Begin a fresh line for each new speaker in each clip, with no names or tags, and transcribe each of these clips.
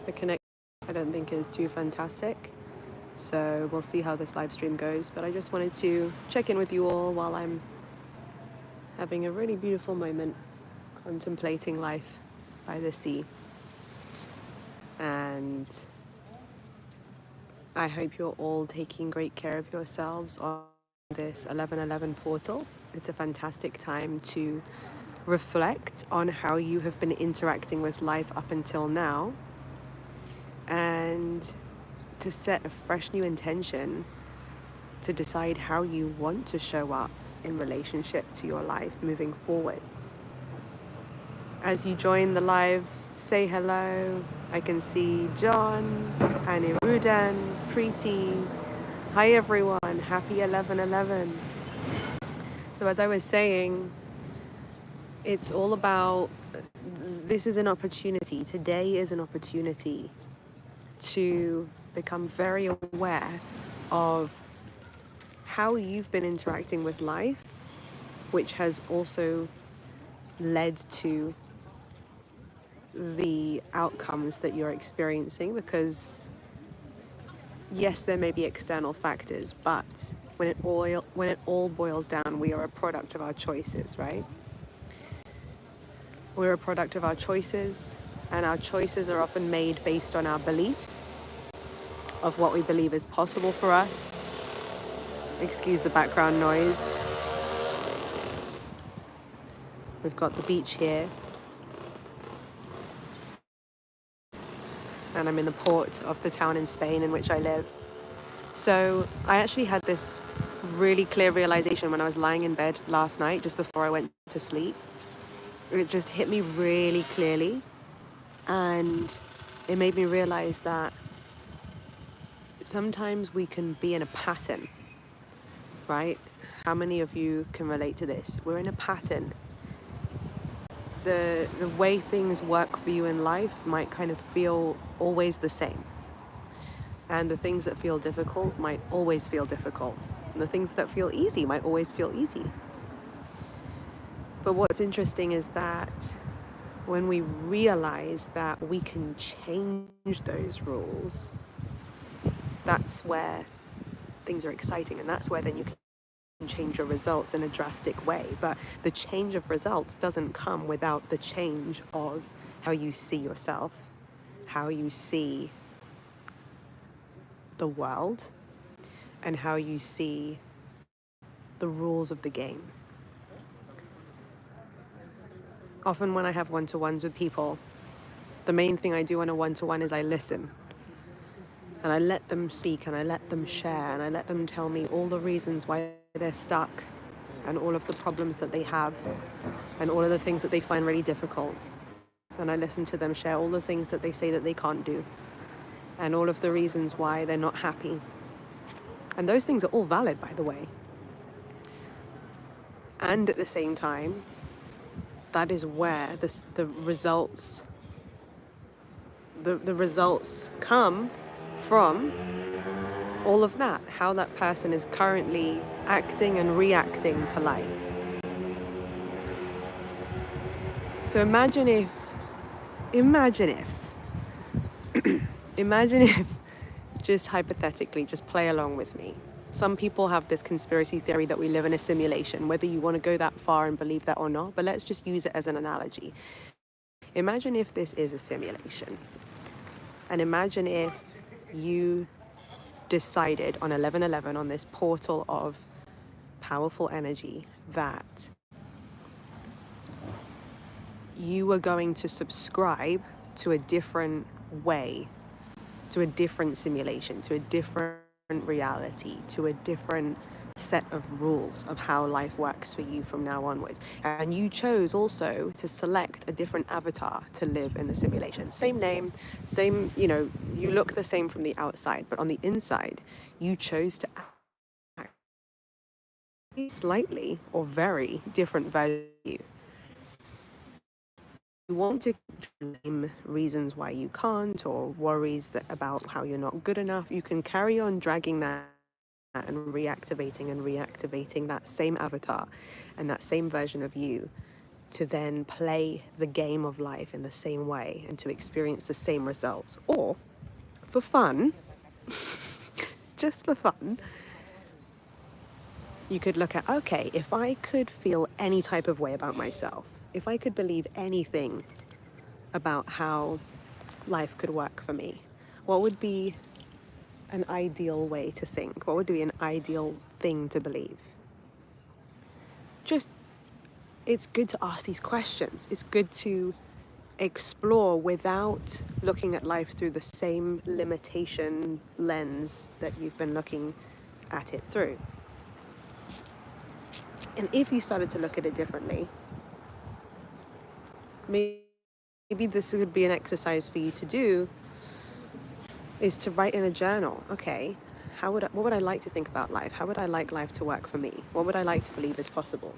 The connection I don't think is too fantastic. So we'll see how this live stream goes. But I just wanted to check in with you all while I'm having a really beautiful moment contemplating life by the sea. And I hope you're all taking great care of yourselves on this 1111 portal. It's a fantastic time to reflect on how you have been interacting with life up until now and to set a fresh new intention to decide how you want to show up in relationship to your life moving forwards. As you join the live, say hello. I can see John, Anirudan, Preeti. Hi everyone, happy 11/11. So as I was saying, it's all about, this is an opportunity, today is an opportunity to become very aware of how you've been interacting with life, which has also led to the outcomes that you're experiencing, because yes, there may be external factors, but when it all boils down, we are a product of our choices, right? We're a product of our choices, and our choices are often made based on our beliefs of what we believe is possible for us. Excuse the background noise. We've got the beach here, and I'm in the port of the town in Spain in which I live. So I actually had this really clear realization when I was lying in bed last night, just before I went to sleep. It just hit me really clearly, and it made me realize that sometimes we can be in a pattern, right? How many of you can relate to this? We're in a pattern. The way things work for you in life might kind of feel always the same. And the things that feel difficult might always feel difficult. And the things that feel easy might always feel easy. But what's interesting is that when we realize that we can change those rules, that's where things are exciting, and that's where then you can change your results in a drastic way. But the change of results doesn't come without the change of how you see yourself, how you see the world, and how you see the rules of the game. Often when I have one-to-ones with people, the main thing I do on a one-to-one is I listen. And I let them speak, and I let them share, and I let them tell me all the reasons why they're stuck, and all of the problems that they have, and all of the things that they find really difficult. And I listen to them share all the things that they say that they can't do, and all of the reasons why they're not happy. And those things are all valid, by the way. And at the same time, that is where the results come from all of that, how that person is currently acting and reacting to life. So imagine if, just hypothetically, just play along with me. Some people have this conspiracy theory that we live in a simulation, whether you want to go that far and believe that or not, but let's just use it as an analogy. Imagine if this is a simulation. And imagine if you decided on 11/11, on this portal of powerful energy, that you were going to subscribe to a different way, to a different simulation, to a different reality, to a different set of rules of how life works for you from now onwards. And you chose also to select a different avatar to live in the simulation. Same name, same, you look the same from the outside, but on the inside, you chose to act slightly or very different version of you. You want to name reasons why you can't, or worries about how you're not good enough, you can carry on dragging that and reactivating that same avatar and that same version of you to then play the game of life in the same way and to experience the same results. Or for fun, just for fun, you could look at, okay, if I could feel any type of way about myself, if I could believe anything about how life could work for me, what would be an ideal way to think? What would be an ideal thing to believe? Just, it's good to ask these questions. It's good to explore without looking at life through the same limitation lens that you've been looking at it through. And if you started to look at it differently, maybe this could be an exercise for you to do, is to write in a journal. Okay, what would I like to think about life? How would I like life to work for me? What would I like to believe is possible?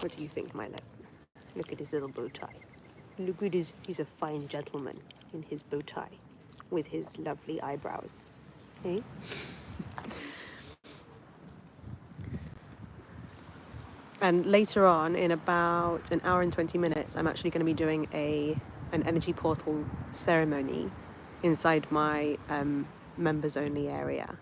What do you think, my love? Look at his little bow tie. Look at he's a fine gentleman in his bow tie with his lovely eyebrows. Eh? And later on, in about an hour and 20 minutes, I'm actually going to be doing an energy portal ceremony inside my members only area.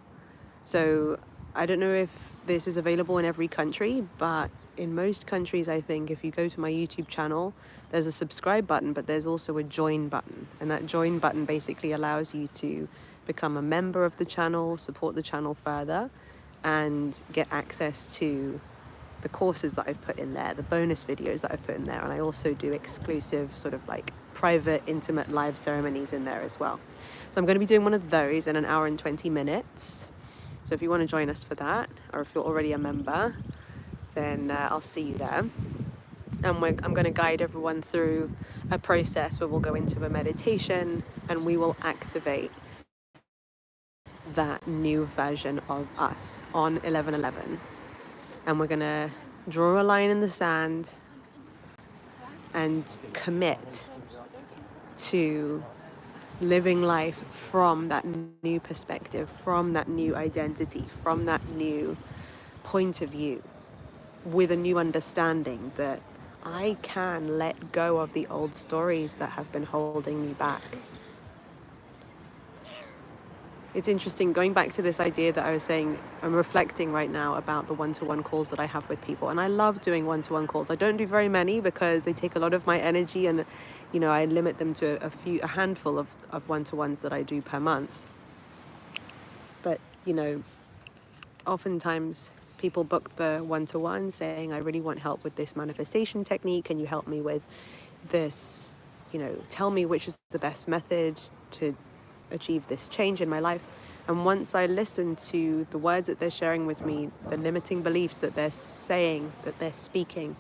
So I don't know if this is available in every country, but in most countries, I think if you go to my YouTube channel, there's a subscribe button, but there's also a join button. And that join button basically allows you to become a member of the channel, support the channel further, and get access to the courses that I've put in there, the bonus videos that I've put in there. And I also do exclusive sort of like private, intimate live ceremonies in there as well. So I'm going to be doing one of those in an hour and 20 minutes. So if you want to join us for that, or if you're already a member, then I'll see you there. And I'm going to guide everyone through a process where we'll go into a meditation and we will activate that new version of us on 11/11. And we're going to draw a line in the sand and commit to living life from that new perspective, from that new identity, from that new point of view, with a new understanding that I can let go of the old stories that have been holding me back. It's interesting, going back to this idea that I was saying, I'm reflecting right now about the one-to-one calls that I have with people. And I love doing one-to-one calls. I don't do very many because they take a lot of my energy, and I limit them to a handful of one-to-ones that I do per month. But, oftentimes people book the one-to-one saying, I really want help with this manifestation technique. Can you help me with this? Tell me which is the best method to achieve this change in my life. And once I listen to the words that they're sharing with me, the limiting beliefs that they're saying, that they're speaking,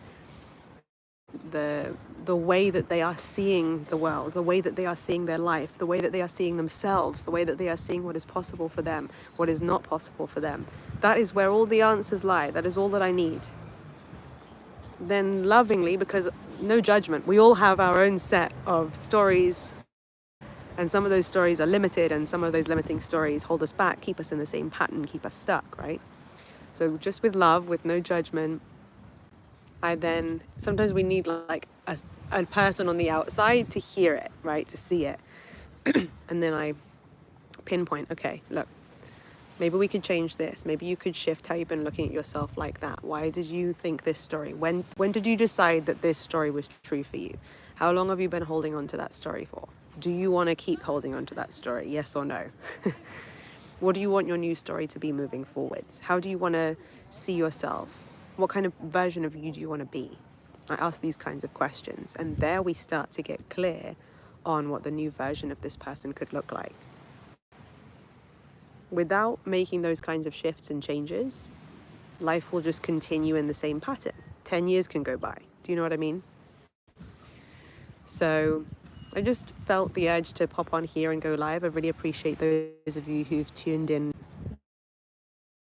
the way that they are seeing the world, the way that they are seeing their life, the way that they are seeing themselves, the way that they are seeing what is possible for them, what is not possible for them, that is where all the answers lie. That is all that I need. Then lovingly, because no judgment, we all have our own set of stories, and some of those stories are limited, and some of those limiting stories hold us back, keep us in the same pattern, keep us stuck, right? So just with love, with no judgment, sometimes we need like a person on the outside to hear it, right? To see it. And then I pinpoint, okay, look, maybe we could change this. Maybe you could shift how you've been looking at yourself like that. Why did you think this story? When did you decide that this story was true for you? How long have you been holding on to that story for? Do you want to keep holding on to that story? Yes or no? What do you want your new story to be moving forwards? How do you want to see yourself? What kind of version of you do you want to be? I ask these kinds of questions, and there we start to get clear on what the new version of this person could look like. Without making those kinds of shifts and changes, life will just continue in the same pattern. 10 years can go by. Do you know what I mean? So I just felt the urge to pop on here and go live. I really appreciate those of you who've tuned in